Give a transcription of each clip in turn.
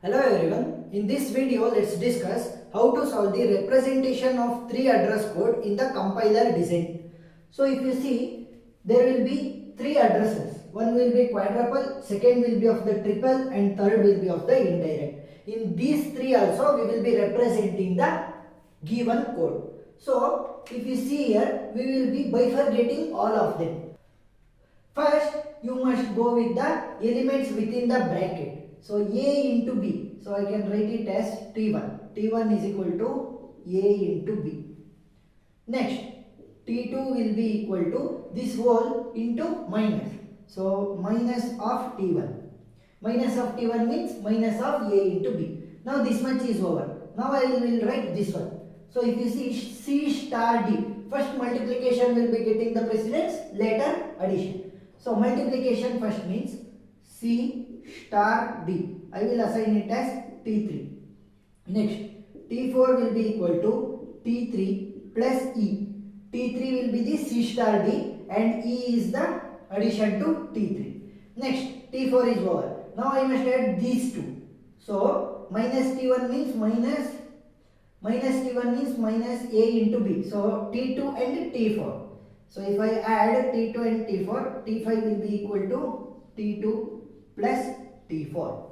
Hello everyone, in this video let's discuss how to solve the representation of 3 address code in the compiler design. So if you see, there will be 3 addresses. One will be quadruple, second will be of the triple and third will be of the indirect. In these 3 also we will be representing the given code. So if you see here, we will be bifurcating all of them. First, you must go with the elements within the bracket. So, A into B. So, I can write it as T1. T1 is equal to A into B. Next, T2 will be equal to this whole into minus. So, minus of T1. Minus of T1 means minus of A into B. Now, this much is over. Now, I will write this one. So, if you see C star D, first multiplication will be getting the precedence, later addition. So, multiplication first means C star D. I will assign it as T3. Next, T4 will be equal to T3 plus E. T3 will be the C star D and E is the addition to T3. Next, T4 is over. Now I must add these two. So, minus T1 means minus T1 means minus A into B. So, T2 and T4. So, if I add T2 and T4, T5 will be equal to T2 plus T4.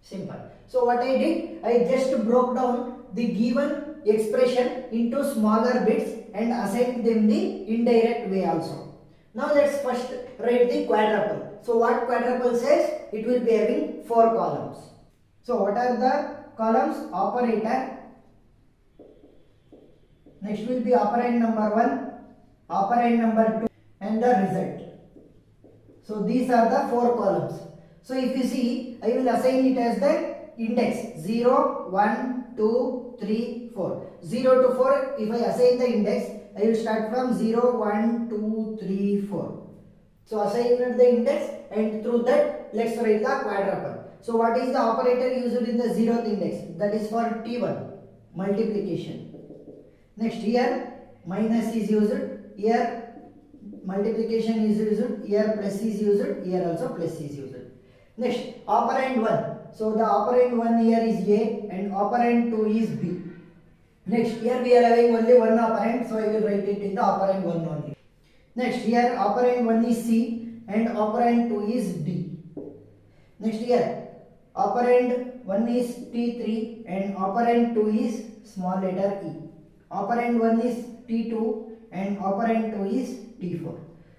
Simple. So, what I did, I just broke down the given expression into smaller bits and assigned them the indirect way also. Now, let's first write the quadruple. So, what quadruple says? It will be having 4 columns. So, what are the columns? Operator. Next will be operand number 1, operand number 2 and the result. So, these are the 4 columns. So, if you see, I will assign it as the index 0, 1, 2, 3, 4. 0 to 4, if I assign the index, I will start from 0, 1, 2, 3, 4. So, assign the index and through that, let's write the quadruple. So, what is the operator used in the 0th index? That is for T1, multiplication. Next, here minus is used, here multiplication is used, here plus is used, here also plus is used. Next, operand 1. So, the operand 1 here is A and operand 2 is B. Next, here we are having only one operand, so I will write it in the operand 1 only. Next, here operand 1 is C and operand 2 is D. Next, here operand 1 is T3 and operand 2 is small letter E. Operand 1 is T2 and operand 2 is T4.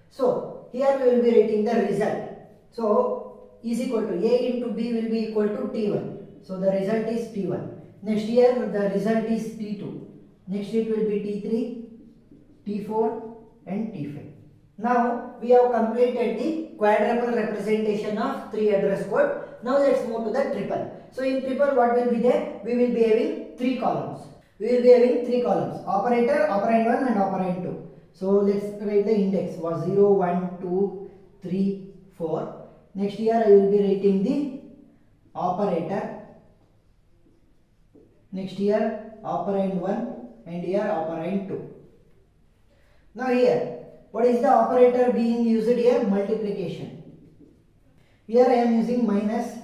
So, here we will be writing the result. So, is equal to A into B will be equal to T1. So, the result is T1. Next here the result is T2. Next it will be T3, T4 and T5. Now, we have completed the quadruple representation of 3 address code. Now, let's move to the triple. So, in triple what will be there? We will be having 3 columns. We will be having 3 columns, operator, operand 1 and operand 2. So, let's write the index was 0, 1, 2, 3, 4. Next here I will be writing the operator. Next here operand 1 and here operand 2. Now here, what is the operator being used here? Multiplication. Here I am using minus,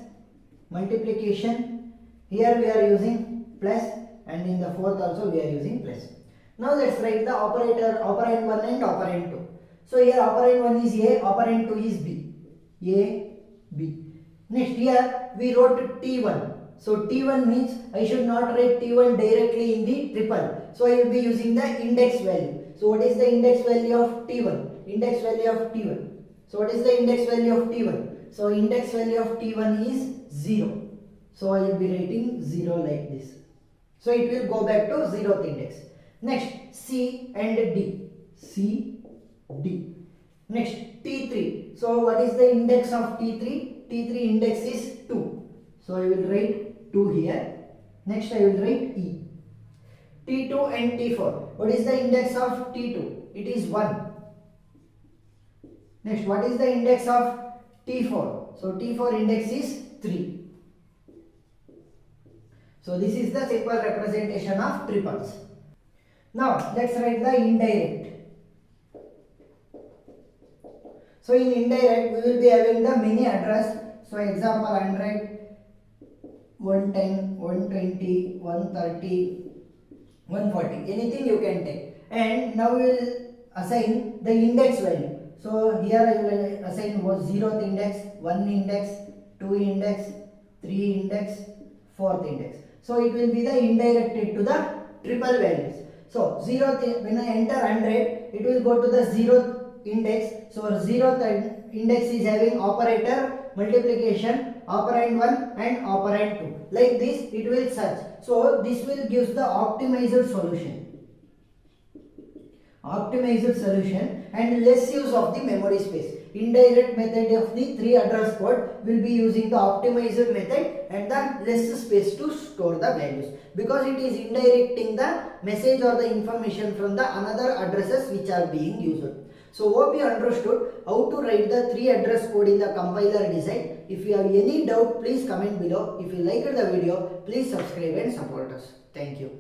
multiplication. Here we are using plus and in the fourth also we are using plus. Now let's write the operator operand 1 and operand 2. So here operand 1 is A, operand 2 is B. A, B. Next here we wrote T1. So T1 means I should not write T1 directly in the triple. So I will be using the index value. So what is the index value of T1? Index value of T1. So what is the index value of T1? So index value of T1 is 0. So I will be writing 0 like this. So it will go back to 0th index. Next C and D. C, D. Next T3. So what is the index of T3? T3 index is 2. So I will write 2 here. Next I will write E. T2 and T4. What is the index of T2? It is 1. Next, what is the index of T4? So T4 index is 3. So this is the simple representation of triples. Now let's write the indirect. So in indirect we will be having the many address. So example 100, 110, 120, 130, 140, anything you can take. And now we will assign the index value. So here I will assign 0th index, 1 index, 2 index, 3 index, 4th index. So it will be the indirected to the triple values. So 0th, when I enter 100, it will go to the 0th index. So 0th index is having operator, multiplication, operand 1 and operand 2. Like this it will search. So this will give the optimized solution. Optimized solution and less use of the memory space. Indirect method of the 3 address code will be using the optimized method and the less space to store the values, because it is indirecting the message or the information from the another addresses which are being used. So hope you understood how to write the 3 address code in the compiler design. If you have any doubt, please comment below. If you liked the video, please subscribe and support us. Thank you.